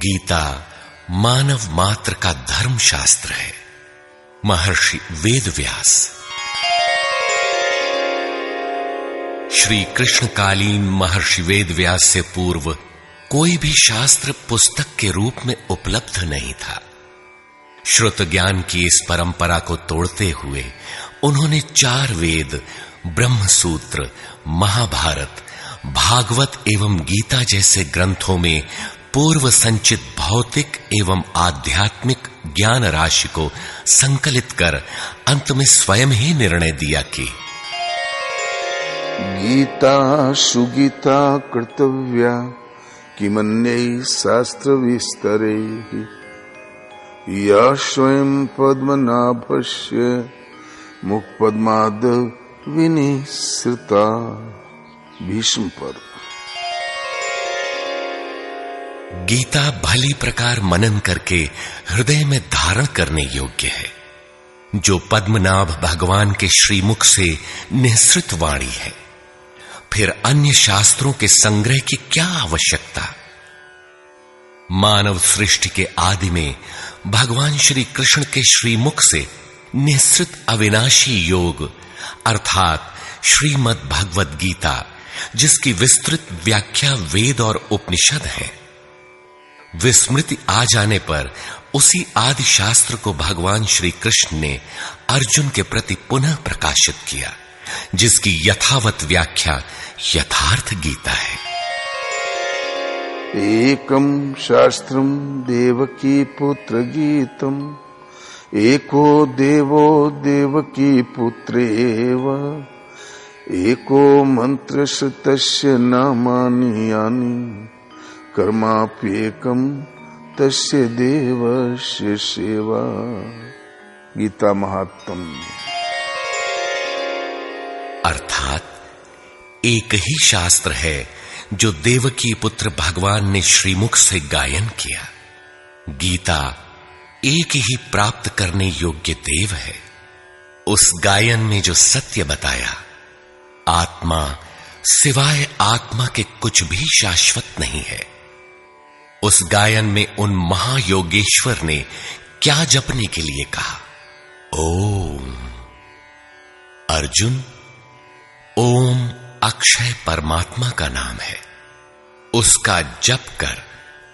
गीता मानव मात्र का धर्म शास्त्र है। महर्षि वेदव्यास। श्री कृष्णकालीन महर्षि वेदव्यास से पूर्व कोई भी शास्त्र पुस्तक के रूप में उपलब्ध नहीं था। श्रुत ज्ञान की इस परंपरा को तोड़ते हुए उन्होंने 4 वेद, ब्रह्म सूत्र, महाभारत, भागवत एवं गीता जैसे ग्रंथों में पूर्व संचित भौतिक एवं आध्यात्मिक ज्ञान राशि को संकलित कर अंत में स्वयं ही निर्णय दिया कि गीता सुगीता कर्तव्या किमन्यै शास्त्र विस्तरे या स्वयं पद्मनाभस्य मुखपद्माद विनिसृता। भीष्म पर्व। गीता भली प्रकार मनन करके हृदय में धारण करने योग्य है, जो पद्मनाभ भगवान के श्रीमुख से निःसृत वाणी है। फिर अन्य शास्त्रों के संग्रह की क्या आवश्यकता? मानव सृष्टि के आदि में भगवान श्री कृष्ण के श्रीमुख से निःसृत अविनाशी योग अर्थात श्रीमद् भगवद गीता, जिसकी विस्तृत व्याख्या वेद और उपनिषद है, विस्मृति आ जाने पर उसी आदि शास्त्र को भगवान श्री कृष्ण ने अर्जुन के प्रति पुनः प्रकाशित किया, जिसकी यथावत व्याख्या यथार्थ गीता है। एकम शास्त्रम देवकी पुत्र गीतम एको देवो देवकी पुत्रेव एको मंत्र श्रुतस्य नामानि यानि कर्माप्येकम तस्य देवस्य सेवा। गीता महात्म्य। अर्थात एक ही शास्त्र है जो देवकी पुत्र भगवान ने श्रीमुख से गायन किया। गीता एक ही प्राप्त करने योग्य देव है। उस गायन में जो सत्य बताया, आत्मा सिवाय आत्मा के कुछ भी शाश्वत नहीं है। उस गायन में उन महायोगेश्वर ने क्या जपने के लिए कहा? ओम। अर्जुन, ओम अक्षय परमात्मा का नाम है, उसका जप कर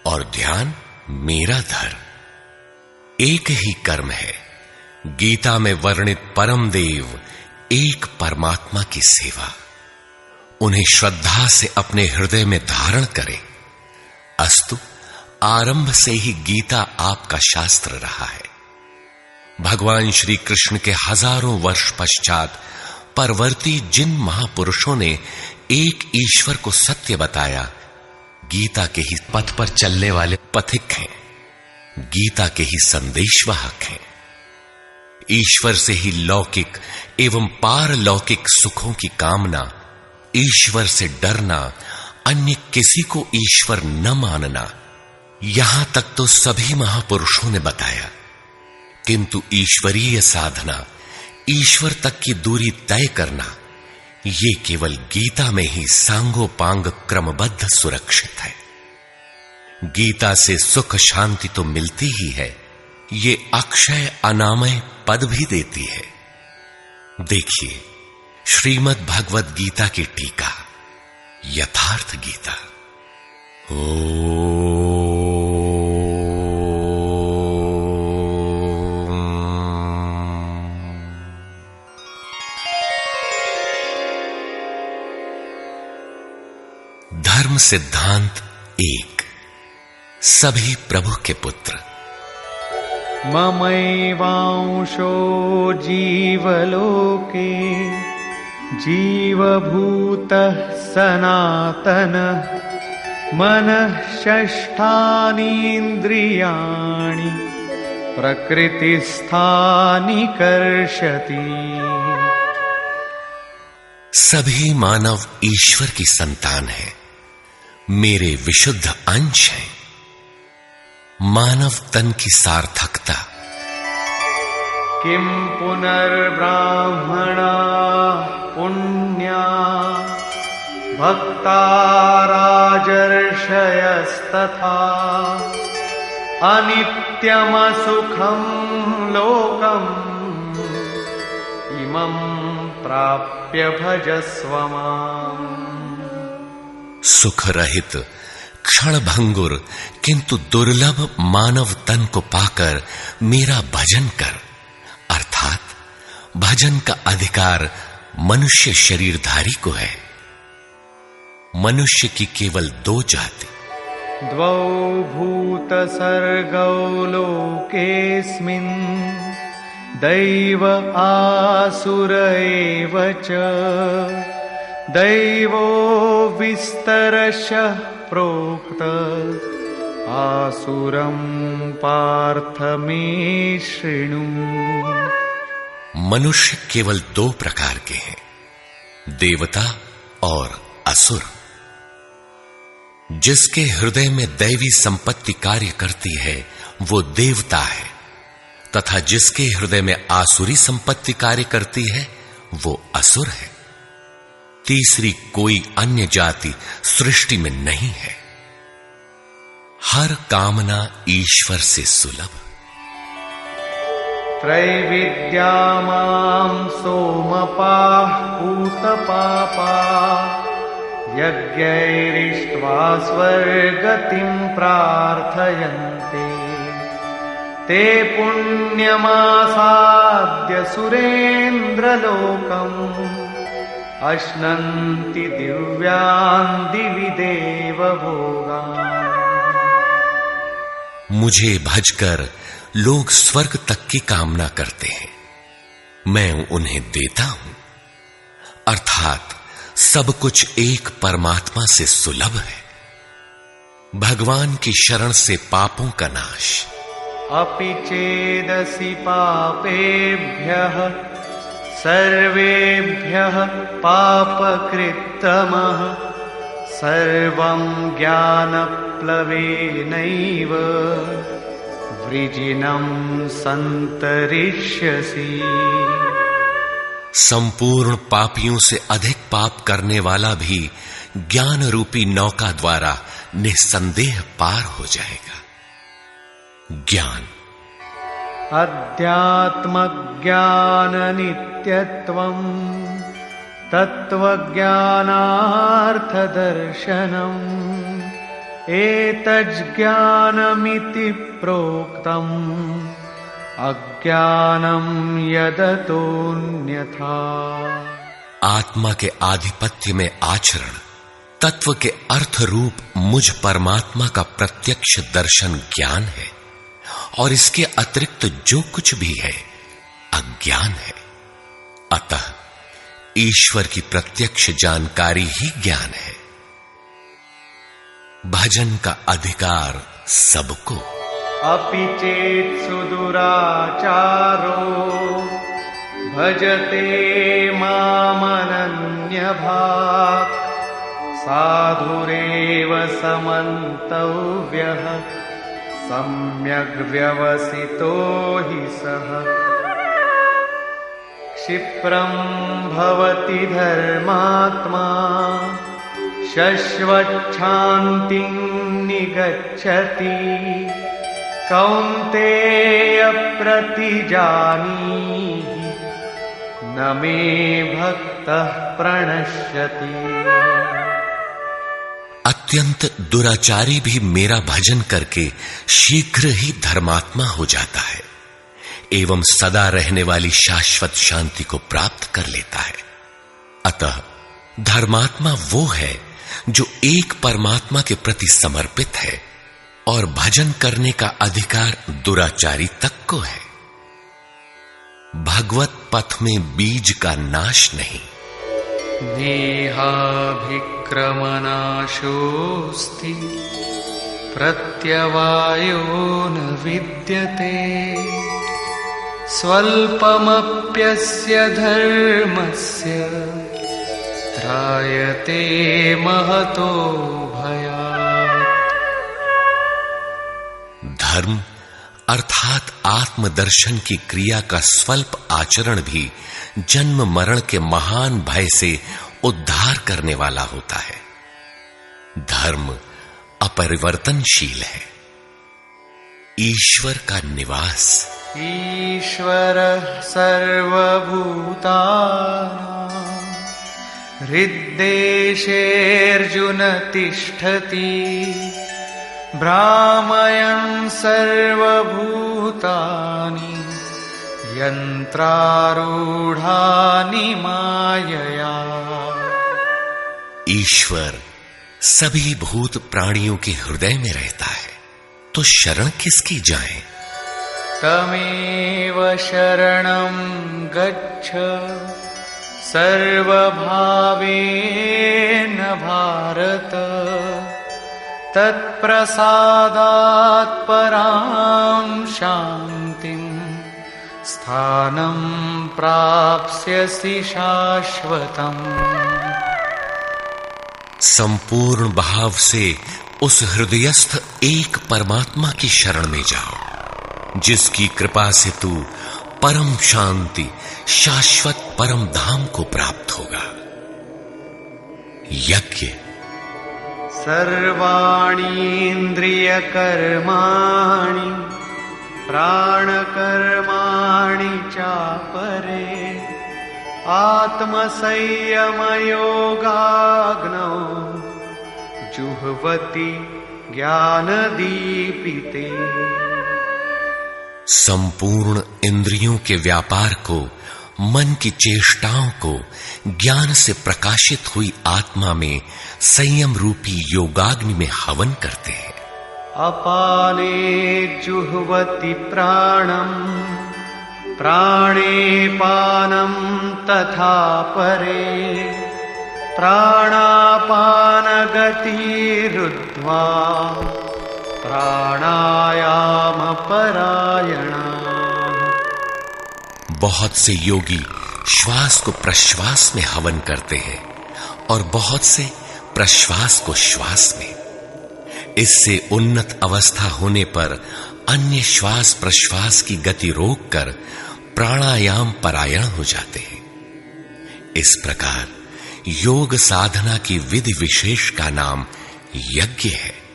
और ध्यान मेरा धर। एक ही कर्म है। गीता में वर्णित परम देव एक परमात्मा की सेवा। उन्हें श्रद्धा से अपने हृदय में धारण करें। अस्तु, आरंभ से ही गीता आपका शास्त्र रहा है। भगवान श्री कृष्ण के हजारों वर्ष पश्चात परवर्ती जिन महापुरुषों ने एक ईश्वर को सत्य बताया, गीता के ही पथ पर चलने वाले पथिक हैं, गीता के ही संदेशवाहक हैं। ईश्वर से ही लौकिक एवं पारलौकिक सुखों की कामना, ईश्वर से डरना, अन्य किसी को ईश्वर न मानना, यहां तक तो सभी महापुरुषों ने बताया। किंतु ईश्वरीय साधना, ईश्वर तक की दूरी तय करना, ये केवल गीता में ही सांगोपांग क्रमबद्ध सुरक्षित है। गीता से सुख शांति तो मिलती ही है, ये अक्षय अनामय पद भी देती है। देखिए श्रीमद् भगवद गीता की टीका, यथार्थ गीता। धर्म सिद्धांत 1। सभी प्रभु के पुत्र। ममैवांशो जीवलोके जीवभूतः सनातनः मनः षष्ठानीन्द्रियाणि प्रकृतिस्थानि कर्षति। सभी मानव ईश्वर की संतान है, मेरे विशुद्ध अंश हैं। मानव तन की सार्थकता। किम पुनर्ब्राह्मणा पुण्या भक्ता राजर्षयस्तथा अनित्यमसुखं लोकम् इमं प्राप्य भजस्व माम्। सुख रहित क्षण भंगुर किंतु दुर्लभ मानव तन को पाकर मेरा भजन कर, अर्थात भजन का अधिकार मनुष्य शरीरधारी को है। मनुष्य की केवल दो जाति, द्वौ भूत सर्गौ लोकेस्मिन् दैव आसुर एव च। दैवो विस्तरशः प्रोक्त आसुरं पार्थ मे शृणु। मनुष्य केवल दो प्रकार के हैं, देवता और असुर। जिसके हृदय में दैवी संपत्ति कार्य करती है वो देवता है, तथा जिसके हृदय में आसुरी संपत्ति कार्य करती है वो असुर है। तीसरी कोई अन्य जाति सृष्टि में नहीं है। हर कामना ईश्वर से सुलभ। त्रैविद्या मां सोमपाः पूतपापा यज्ञैरिष्ट्वा स्वर्गतिं प्रार्थयन्ते। ते पुण्यमासाद्य सुरेन्द्रलोकम् अश्नन्ति दिव्यान् दिवि देवभोगान्। मुझे भजकर लोग स्वर्ग तक की कामना करते हैं, मैं उन्हें देता हूं। अर्थात सब कुछ एक परमात्मा से सुलभ है। भगवान की शरण से पापों का नाश। अपि चेदसि पापेभ्यः सर्वेभ्यः पापकृत्तमः सर्वं ज्ञानप्लवेनैव वृजिनं सन्तरिष्यसि। संपूर्ण पापियों से अधिक पाप करने वाला भी ज्ञान रूपी नौका द्वारा निस्संदेह पार हो जाएगा। ज्ञान अध्यात्मज्ञाननित्यत्वम् तत्त्वज्ञानार्थदर्शनम् एतज्ज्ञानमिति प्रोक्तम् अज्ञानं यदतोऽन्यथा। आत्मा के आधिपत्य में आचरण, तत्व के अर्थ रूप मुझ परमात्मा का प्रत्यक्ष दर्शन ज्ञान है, और इसके अतिरिक्त जो कुछ भी है अज्ञान है। अतः ईश्वर की प्रत्यक्ष जानकारी ही ज्ञान है। भजन का अधिकार सबको। अपि चेत् सुदुराचारो भजते मामनन्यभाक् साधुरेव समन्तव्यः सम्यग् व्यवसितो हि सः। क्षिप्रं भवति धर्मात्मा शश्वच्छान्तिं निगच्छति कौन्तेय प्रतिजानीहि न मे भक्तः प्रणश्यति। अत्यंत दुराचारी भी मेरा भजन करके शीघ्र ही धर्मात्मा हो जाता है एवं सदा रहने वाली शाश्वत शांति को प्राप्त कर लेता है। अतः धर्मात्मा वो है जो एक परमात्मा के प्रति समर्पित है, और भजन करने का अधिकार दुराचारी तक को है। भगवत पथ में बीज का नाश नहीं। नेहाभिक्रमनाशोऽस्ति प्रत्यवायो न विद्यते स्वल्पमप्यस्य धर्मस्य त्रायते महतो भयात्। धर्म अर्थात आत्मदर्शन की क्रिया का स्वल्प आचरण भी जन्म मरण के महान भय से उद्धार करने वाला होता है। धर्म अपरिवर्तनशील है। ईश्वर का निवास। ईश्वरः सर्वभूतानां हृद्देशेऽर्जुन तिष्ठति भ्रामयन् सर्वभूतानि यन्त्रारूढानि मायया। ईश्वर सभी भूत प्राणियों के हृदय में रहता है, तो शरण किसकी जाएं? तमेव शरणं गच्छ सर्वभावेन भारत तत्प्रसादात् परां शान्तिं स्थानं प्राप्स्यसि शाश्वतम्। संपूर्ण भाव से उस हृदयस्थ एक परमात्मा की शरण में जाओ, जिसकी कृपा से तू परम शांति शाश्वत परम धाम को प्राप्त होगा। यज्ञ। सर्वाणीन्द्रियकर्माणि प्राणकर्माणि चापरे आत्मसंयमयोगाग्नौ जुह्वति ज्ञानदीपिते। संपूर्ण इंद्रियों के व्यापार को, मन की चेष्टाओं को ज्ञान से प्रकाशित हुई आत्मा में संयम रूपी योगाग्नि में हवन करते हैं। अपाने जुह्वति प्राणं प्राणे पानं तथा परे प्राणापानगतिरुद्ध्वा प्राणायाम परायणा। बहुत से योगी श्वास को प्रश्वास में हवन करते हैं और बहुत से प्रश्वास को श्वास में। इससे उन्नत अवस्था होने पर अन्य श्वास प्रश्वास की गति रोककर प्राणायाम परायण हो जाते हैं। इस प्रकार योग साधना की विधि विशेष का नाम यज्ञ है।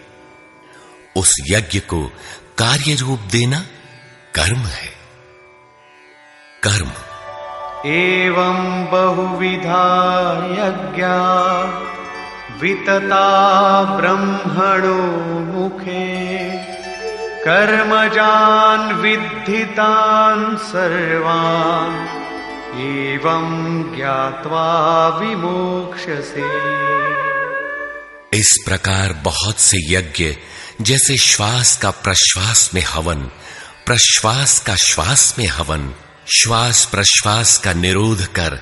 उस यज्ञ को कार्य रूप देना कर्म है। कर्म। एवं बहुविधा यज्ञा वितता ब्रह्मणो मुखे कर्मजान् विद्धितान् सर्वान् एवं ज्ञात्वा विमोक्ष्यसे। इस प्रकार बहुत से यज्ञ, जैसे श्वास का प्रश्वास में हवन, प्रश्वास का श्वास में हवन, श्वास प्रश्वास का निरोध कर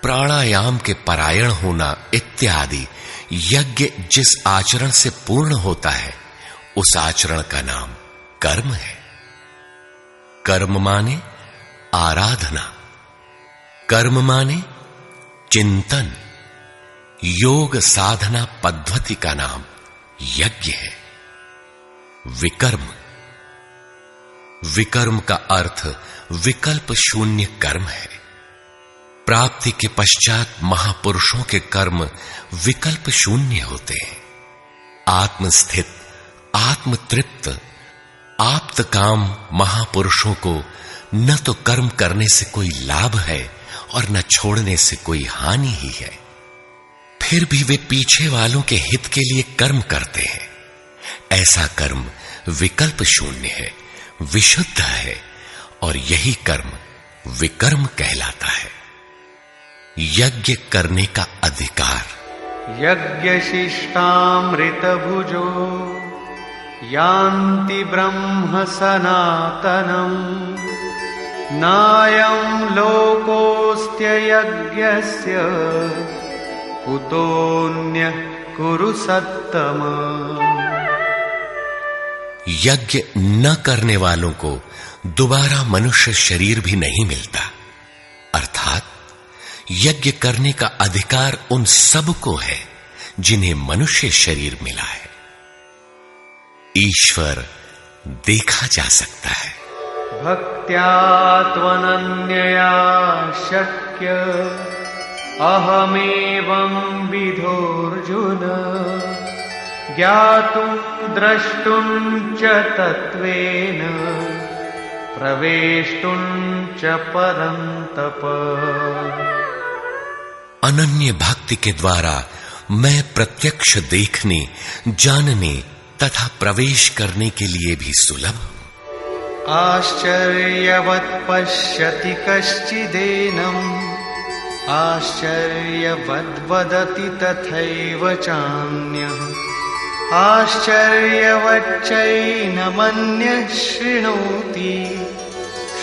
प्राणायाम के परायण होना इत्यादि यज्ञ जिस आचरण से पूर्ण होता है, उस आचरण का नाम कर्म है। कर्म माने आराधना, कर्म माने चिंतन। योग साधना पद्धति का नाम यज्ञ है। विकर्म। विकर्म का अर्थ विकल्प शून्य कर्म है। प्राप्ति के पश्चात महापुरुषों के कर्म विकल्प शून्य होते हैं। आत्मस्थित, आत्मतृप्त, आप्त काम महापुरुषों को न तो कर्म करने से कोई लाभ है और न छोड़ने से कोई हानि ही है। फिर भी वे पीछे वालों के हित के लिए कर्म करते हैं। ऐसा कर्म विकल्प शून्य है, विशुद्ध है, और यही कर्म विकर्म कहलाता है। यज्ञ करने का अधिकार। यज्ञ शिष्टामृत भुजो यान्ति ब्रह्म सनातनम् नायं लोकोऽस्त्य यज्ञस्य कुतोऽन्यः कुरु सत्तम। यज्ञ न करने वालों को दोबारा मनुष्य शरीर भी नहीं मिलता। अर्थात यज्ञ करने का अधिकार उन सब को है जिन्हें मनुष्य शरीर मिला है। ईश्वर देखा जा सकता है। भक्त्या त्वनन्यया शक्य अहमेवं विधोऽर्जुन ज्ञातुं द्रष्टुं च तत्त्वेन प्रवेष्टुं च परन्तप। अनन्य भक्ति के द्वारा मैं प्रत्यक्ष देखने, जानने तथा प्रवेश करने के लिए भी सुलभ हूं। आश्चर्यवत् पश्यति कश्चिदेनम्, आश्चर्यवद् वदति तथैव चान्यः, आश्चर्यवच्चैनमन्यः शृणोति,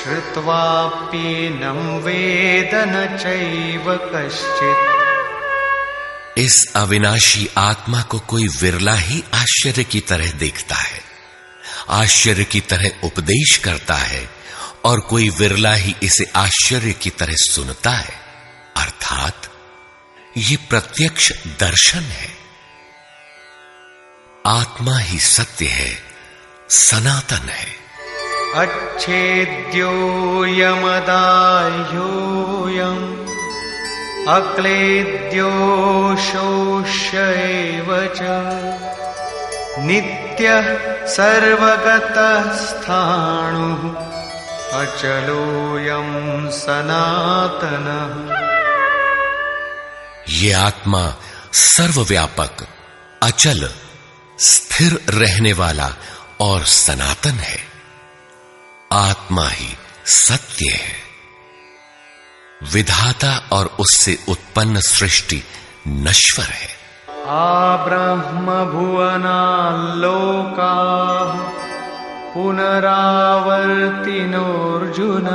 श्रुत्वाप्येनं वेद न चैव कश्चित्। इस अविनाशी आत्मा को कोई विरला ही आश्चर्य की तरह देखता है, आश्चर्य की तरह उपदेश करता है, और कोई विरला ही इसे आश्चर्य की तरह सुनता है। अर्थात ये प्रत्यक्ष दर्शन है। आत्मा ही सत्य है, सनातन है। अच्छेद्योऽयमदाह्योऽयम् अक्लेद्यो शोष्य एव च, नित्यः सर्वगतः स्थाणुः अचलोऽयं सनातनः। ये आत्मा सर्वव्यापक, अचल, स्थिर रहने वाला और सनातन है। आत्मा ही सत्य है। विधाता और उससे उत्पन्न सृष्टि नश्वर है। आब्रह्म भुवनाल्लोकाः पुनरावर्तिनोऽर्जुन,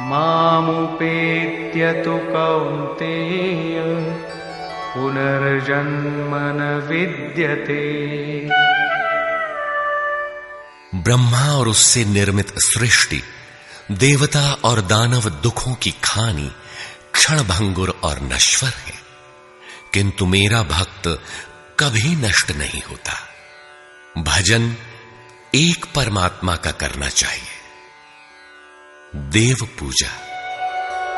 मामुपेत्य तु कौन्तेय पुनर्जन्म न विद्यते। ब्रह्मा और उससे निर्मित सृष्टि, देवता और दानव दुखों की खानी, क्षणभंगुर और नश्वर है, किंतु मेरा भक्त कभी नष्ट नहीं होता। भजन एक परमात्मा का करना चाहिए। देव पूजा।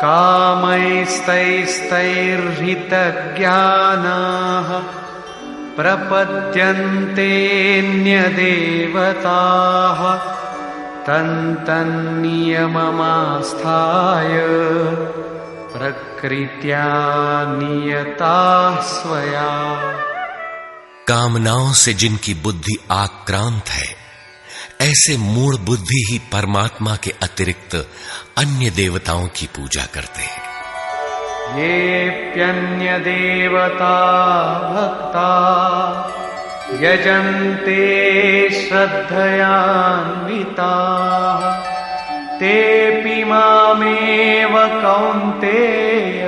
कामैस्तैस्तैर्हितज्ञानाः प्रपद्यन्तेऽन्यदेवताः, तन्तन्नियममास्थाय प्रकृत्या नियताः स्वया। कामनाओं से जिनकी बुद्धि आक्रांत है, ऐसे मूढ़ बुद्धि ही परमात्मा के अतिरिक्त अन्य देवताओं की पूजा करते हैं। येऽप्यन्यदेवता भक्ता यजन्ते श्रद्धयान्विताः, तेऽपि मामेव कौन्तेय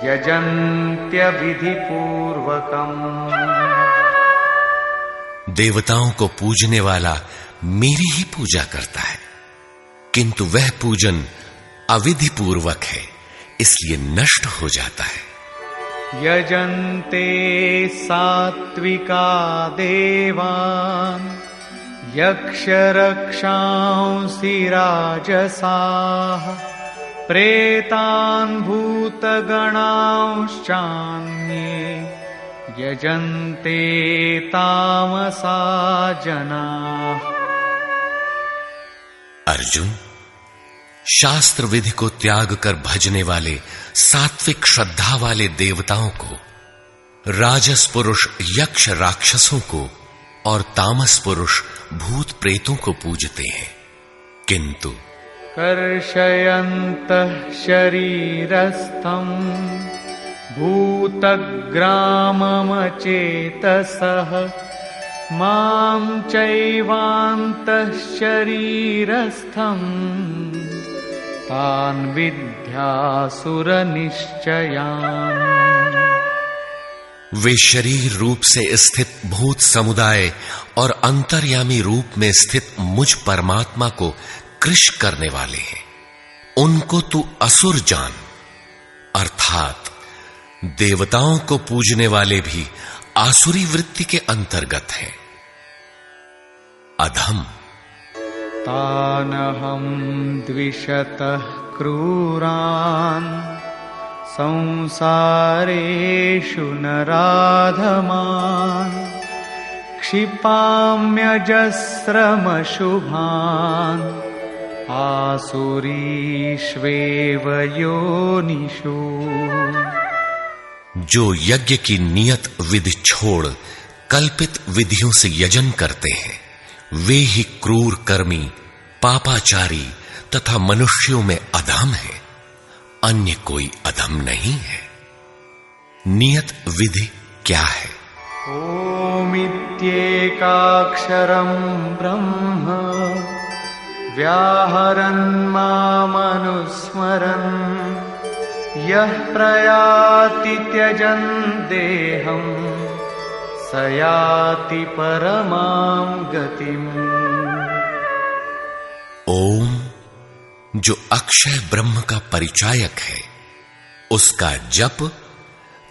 यजन्त्यविधिपूर्वकम्। देवताओं को पूजने वाला मेरी ही पूजा करता है, किंतु वह पूजन अविधि पूर्वक है, इसलिए नष्ट हो जाता है। यजन्ते सात्विका देवान् यक्षरक्षांसि राजसाः, प्रेतान् भूतगणांश्चान्ये यजन्ते तामसा जनाः। अर्जुन, शास्त्र विधि को त्याग कर भजने वाले सात्विक श्रद्धा वाले देवताओं को, राजस पुरुष यक्ष राक्षसों को और तामस पुरुष भूत प्रेतों को पूजते हैं, किंतु कर्षयन्तः शरीरस्थम् भूतग्राममचेतसः, मां चैवान्तः शरीरस्थम् तान् विद्यासुरनिश्चयान्। वे शरीर रूप से स्थित भूत समुदाय और अंतर्यामी रूप में स्थित मुझ परमात्मा को कृश करने वाले हैं। उनको तू असुर जान। अर्थात देवताओं को पूजने वाले भी आसुरी वृत्ति के अंतर्गत हैं। अधम। तानहं द्विषतः क्रूरान् संसारेषु नराधमान्, क्षिपाम्यजस्रमशुभान् आसुरीष्वेव योनिषु। जो यज्ञ की नियत विधि छोड़ कल्पित विधियों से यजन करते हैं, वे ही क्रूर कर्मी, पापाचारी तथा मनुष्यों में अधम है, अन्य कोई अधम नहीं है। नियत विधि क्या है? ओमित्येकाक्षरं ब्रह्म व्याहरन् मामनुस्मरन् यः प्रयाति त्यजन् देहं स याति परमां गतिम्। ओम, जो अक्षय ब्रह्म का परिचायक है, उसका जप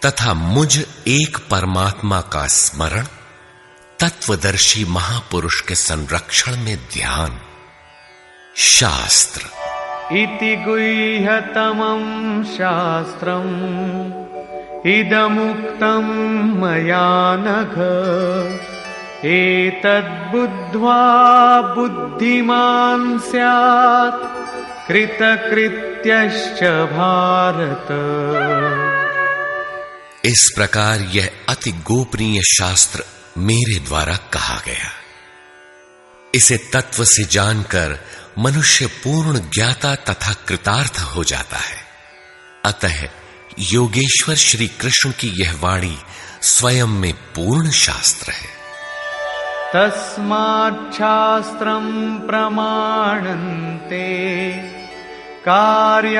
तथा मुझ एक परमात्मा का स्मरण, तत्वदर्शी महापुरुष के संरक्षण में ध्यान। शास्त्र इति गुह्यतमं शास्त्रम् इदमुक्तं मया नघ एतद्बुद्ध्वा बुद्धिमान् स्यात् कृतकृत्यश्च भारत। इस प्रकार यह अति गोपनीय शास्त्र मेरे द्वारा कहा गया। इसे तत्व से जानकर मनुष्य पूर्ण ज्ञाता तथा कृतार्थ हो जाता है। अतः योगेश्वर श्री कृष्ण की यह वाणी स्वयं में पूर्ण शास्त्र है। तस्माच्छास्त्रं प्रमाणन्ते कार्याकार्यव्यवस्थितौ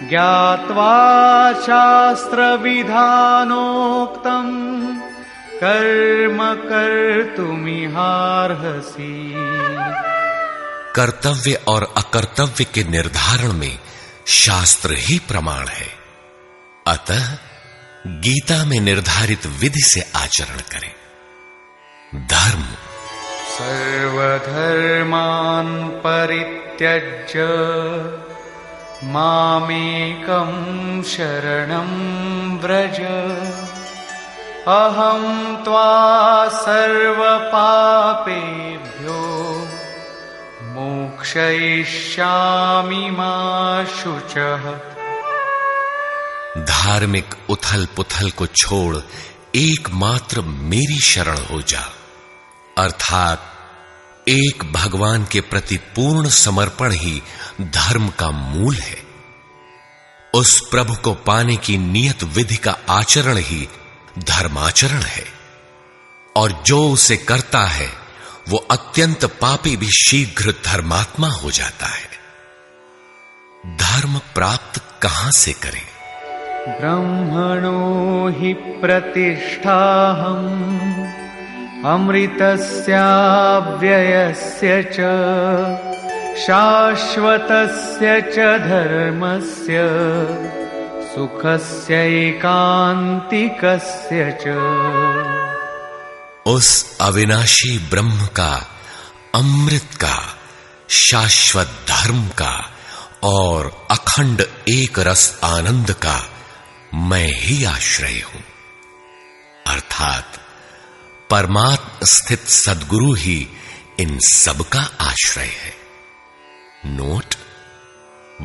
ज्ञात्वा शास्त्रविधानोक्तं कर्म कर्तुमिहार्हसि। कर्तव्य और अकर्तव्य के निर्धारण में शास्त्र ही प्रमाण है। अतः गीता में निर्धारित विधि से आचरण करें। धर्म सर्वधर्मान् परित्यज्य मामेकं शरणं व्रज अहं त्वा सर्वपापेभ्यो मोक्षयिष्यामि मा शुचः। धार्मिक उथल पुथल को छोड़ एकमात्र मेरी शरण हो जा, अर्थात एक भगवान के प्रति पूर्ण समर्पण ही धर्म का मूल है। उस प्रभु को पाने की नियत विधि का आचरण ही धर्माचरण है, और जो उसे करता है वो अत्यंत पापी भी शीघ्र धर्मात्मा हो जाता है। धर्म प्राप्त कहां से करें? ब्रह्मणो हि प्रतिष्ठाहम् अमृतस्याव्ययस्य च शाश्वतस्य च धर्मस्य सुखस्यैकान्तिकस्य च। उस अविनाशी ब्रह्म का, अमृत का, शाश्वत धर्म का और अखंड एक रस आनंद का मैं ही आश्रय हूं, अर्थात परमात्म स्थित सद्गुरु ही इन सब का आश्रय है। नोट: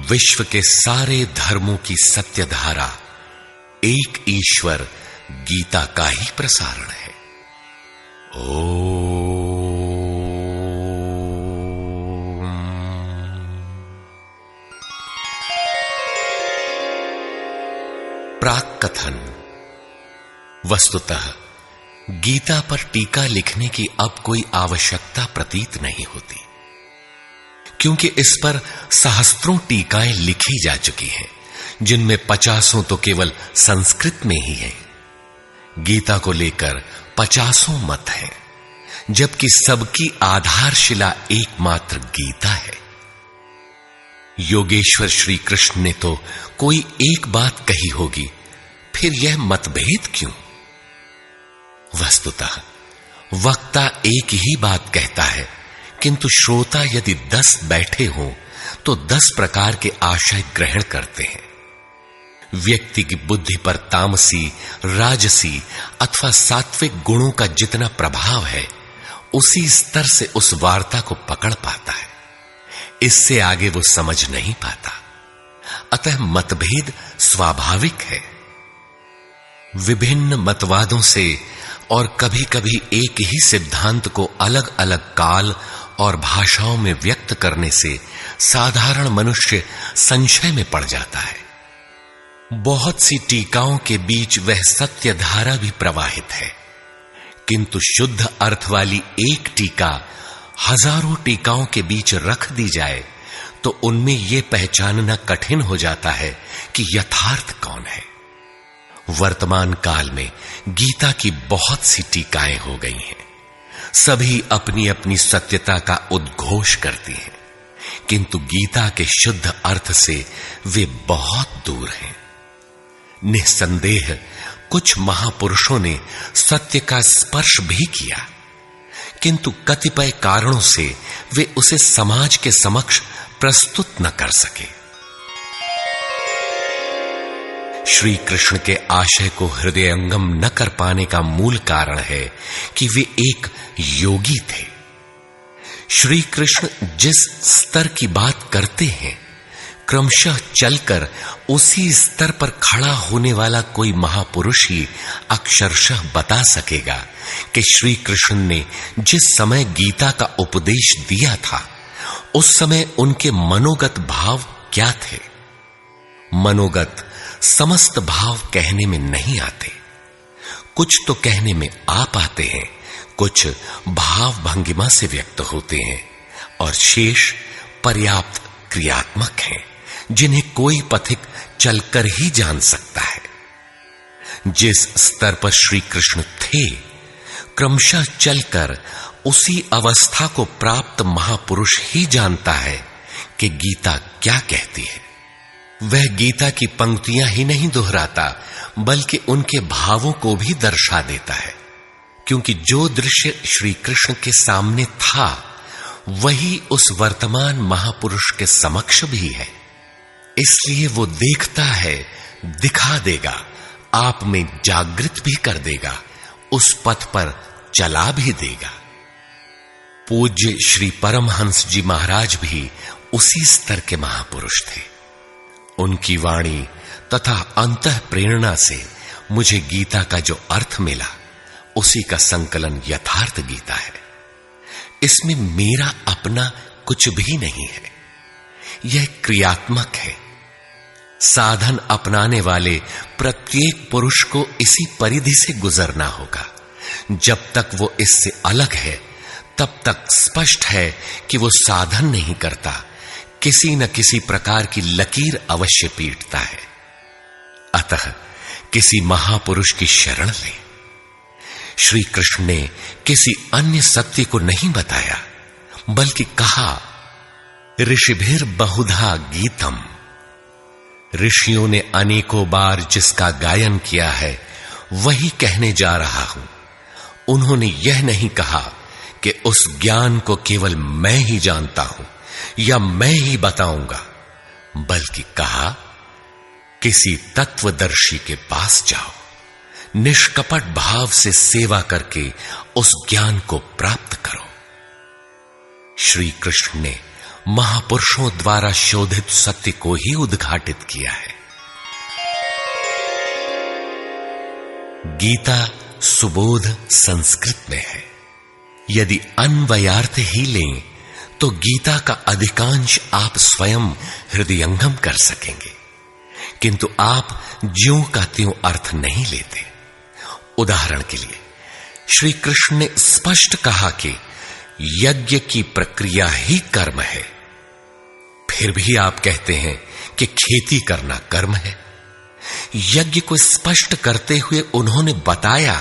विश्व के सारे धर्मों की सत्यधारा एक ईश्वर गीता का ही प्रसारण है। प्राक कथन। वस्तुतः गीता पर टीका लिखने की अब कोई आवश्यकता प्रतीत नहीं होती, क्योंकि इस पर सहस्त्रों टीकाएं लिखी जा चुकी हैं, जिनमें 50 तो केवल संस्कृत में ही है। गीता को लेकर 50 मत हैं, जबकि सबकी आधारशिला एकमात्र गीता है। योगेश्वर श्री कृष्ण ने तो कोई एक बात कही होगी, फिर यह मतभेद क्यों? वस्तुतः वक्ता एक ही बात कहता है, किंतु श्रोता यदि 10 बैठे हों तो 10 प्रकार के आशय ग्रहण करते हैं। व्यक्ति की बुद्धि पर तामसी, राजसी अथवा सात्विक गुणों का जितना प्रभाव है, उसी स्तर से उस वार्ता को पकड़ पाता है। इससे आगे वो समझ नहीं पाता। अतः मतभेद स्वाभाविक है। विभिन्न मतवादों से और कभी-कभी एक ही सिद्धांत को अलग-अलग काल और भाषाओं में व्यक्त करने से साधारण मनुष्य संशय में पड़ जाता है। बहुत सी टीकाओं के बीच वह सत्य धारा भी प्रवाहित है, किंतु शुद्ध अर्थ वाली एक टीका हजारों टीकाओं के बीच रख दी जाए तो उनमें यह पहचानना कठिन हो जाता है कि यथार्थ कौन है। वर्तमान काल में गीता की बहुत सी टीकाएं हो गई हैं। सभी अपनी अपनी सत्यता का उद्घोष करती हैं, किंतु गीता के शुद्ध अर्थ से वे बहुत दूर हैं। निस्संदेह कुछ महापुरुषों ने सत्य का स्पर्श भी किया, किंतु कतिपय कारणों से वे उसे समाज के समक्ष प्रस्तुत न कर सके। श्री कृष्ण के आशय को हृदयंगम न कर पाने का मूल कारण है कि वे एक योगी थे। श्री कृष्ण जिस स्तर की बात करते हैं, क्रमशः चलकर उसी स्तर पर खड़ा होने वाला कोई महापुरुष ही अक्षरशः बता सकेगा कि श्री कृष्ण ने जिस समय गीता का उपदेश दिया था, उस समय उनके मनोगत भाव क्या थे। मनोगत समस्त भाव कहने में नहीं आते। कुछ तो कहने में आ पाते हैं, कुछ भाव भंगिमा से व्यक्त होते हैं, और शेष पर्याप्त क्रियात्मक हैं, जिन्हें कोई पथिक चलकर ही जान सकता है। जिस स्तर पर श्री कृष्ण थे, क्रमशः चलकर उसी अवस्था को प्राप्त महापुरुष ही जानता है कि गीता क्या कहती है। वह गीता की पंक्तियां ही नहीं दोहराता, बल्कि उनके भावों को भी दर्शा देता है, क्योंकि जो दृश्य श्री कृष्ण के सामने था, वही उस वर्तमान महापुरुष के समक्ष भी है। इसलिए वो देखता है, दिखा देगा, आप में जागृत भी कर देगा, उस पथ पर चला भी देगा। पूज्य श्री परमहंस जी महाराज भी उसी स्तर के महापुरुष थे। उनकी वाणी तथा अंतः प्रेरणा से मुझे गीता का जो अर्थ मिला, उसी का संकलन यथार्थ गीता है। इसमें मेरा अपना कुछ भी नहीं है। यह क्रियात्मक है। साधन अपनाने वाले प्रत्येक पुरुष को इसी परिधि से गुजरना होगा। जब तक वो इससे अलग है, तब तक स्पष्ट है कि वो साधन नहीं करता, किसी न किसी प्रकार की लकीर अवश्य पीटता है। अतः किसी महापुरुष की शरण ले। श्री कृष्ण ने किसी अन्य सत्य को नहीं बताया, बल्कि कहा, ऋषिभिर बहुधा गीतम। ऋषियों ने अनेकों बार जिसका गायन किया है, वही कहने जा रहा हूं। उन्होंने यह नहीं कहा कि उस ज्ञान को केवल मैं ही जानता हूं या मैं ही बताऊंगा, बल्कि कहा, किसी तत्वदर्शी के पास जाओ, निष्कपट भाव से सेवा करके उस ज्ञान को प्राप्त करो। श्री कृष्ण ने महापुरुषों द्वारा शोधित सत्य को ही उद्घाटित किया है। गीता सुबोध संस्कृत में है। यदि अन्वयार्थ ही लें तो गीता का अधिकांश आप स्वयं हृदयंगम कर सकेंगे, किंतु आप ज्यों का त्यों अर्थ नहीं लेते। उदाहरण के लिए श्री कृष्ण ने स्पष्ट कहा कि यज्ञ की प्रक्रिया ही कर्म है। फिर भी आप कहते हैं कि खेती करना कर्म है। यज्ञ को स्पष्ट करते हुए उन्होंने बताया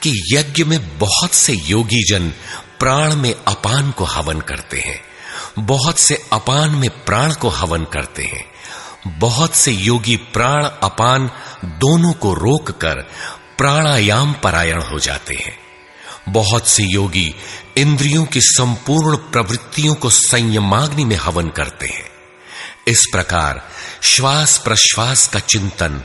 कि यज्ञ में बहुत से योगी जन प्राण में अपान को हवन करते हैं, बहुत से अपान में प्राण को हवन करते हैं, बहुत से योगी प्राण अपान दोनों को रोककर प्राणायाम परायण हो जाते हैं, बहुत से योगी इंद्रियों की संपूर्ण प्रवृत्तियों को संयमाग्नि में हवन करते हैं। इस प्रकार श्वास प्रश्वास का चिंतन